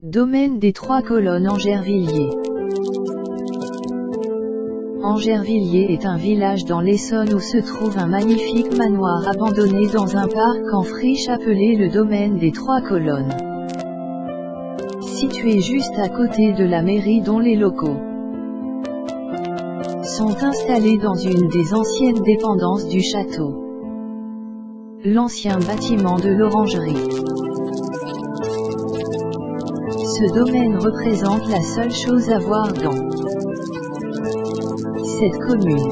Domaine des Trois Colonnes Angervilliers. Angervilliers est un village dans l'Essonne où se trouve un magnifique manoir abandonné dans un parc en friche appelé le Domaine des Trois Colonnes. Situé juste à côté de la mairie dont les locaux sont installés dans une des anciennes dépendances du château. L'ancien bâtiment de l'orangerie. Ce domaine représente la seule chose à voir dans cette commune.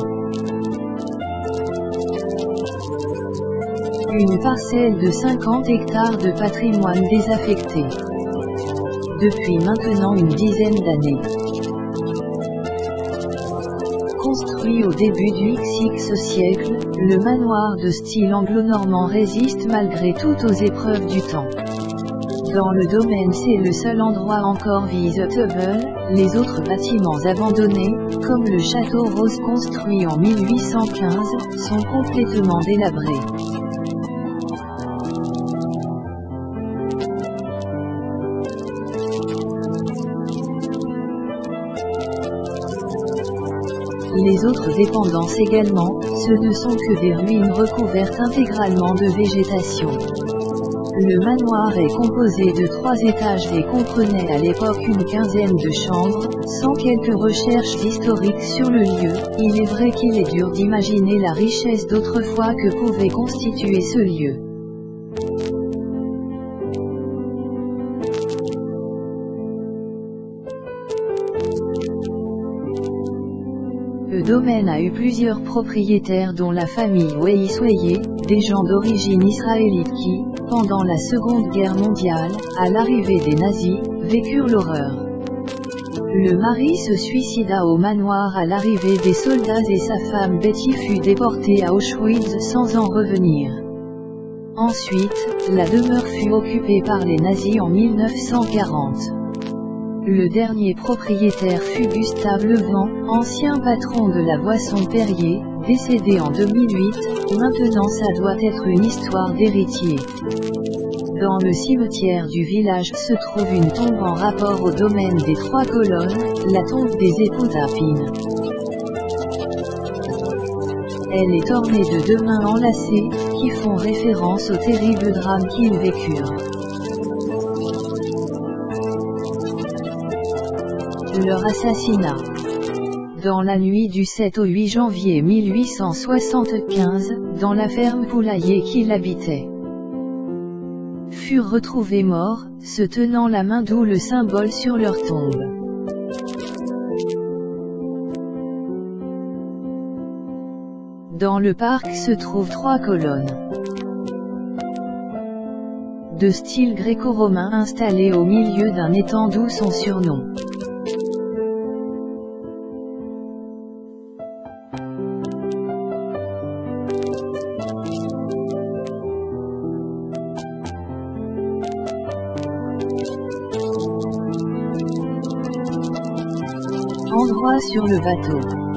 Une parcelle de 50 hectares de patrimoine désaffecté. Depuis maintenant une dizaine d'années. Construit au début du XX siècle, le manoir de style anglo-normand résiste malgré tout aux épreuves du temps. Dans le domaine, c'est le seul endroit encore visitable, les autres bâtiments abandonnés, comme le château Rose construit en 1815, sont complètement délabrés. Les autres dépendances également, ce ne sont que des ruines recouvertes intégralement de végétation. Le manoir est composé de 3 étages et comprenait à l'époque une quinzaine de chambres. Sans quelques recherches historiques sur le lieu, il est vrai qu'il est dur d'imaginer la richesse d'autrefois que pouvait constituer ce lieu. Le domaine a eu plusieurs propriétaires dont la famille Weisweyer, des gens d'origine israélite qui, pendant la Seconde Guerre mondiale, à l'arrivée des nazis, vécurent l'horreur. Le mari se suicida au manoir à l'arrivée des soldats et sa femme Betty fut déportée à Auschwitz sans en revenir. Ensuite, la demeure fut occupée par les nazis en 1940. Le dernier propriétaire fut Gustave Levent, ancien patron de la boisson Perrier, décédé en 2008, maintenant ça doit être une histoire d'héritier. Dans le cimetière du village se trouve une tombe en rapport au domaine des Trois Colonnes, la tombe des époux Tapine. Elle est ornée de 2 mains enlacées, qui font référence au terrible drame qu'ils vécurent. Leur assassinat. Dans la nuit du 7 au 8 janvier 1875, dans la ferme poulailler qu'ils habitaient, furent retrouvés morts, se tenant la main, d'où le symbole sur leur tombe. Dans le parc se trouvent 3 colonnes de style gréco-romain installées au milieu d'un étang, d'où son surnom. Endroit sur le bateau.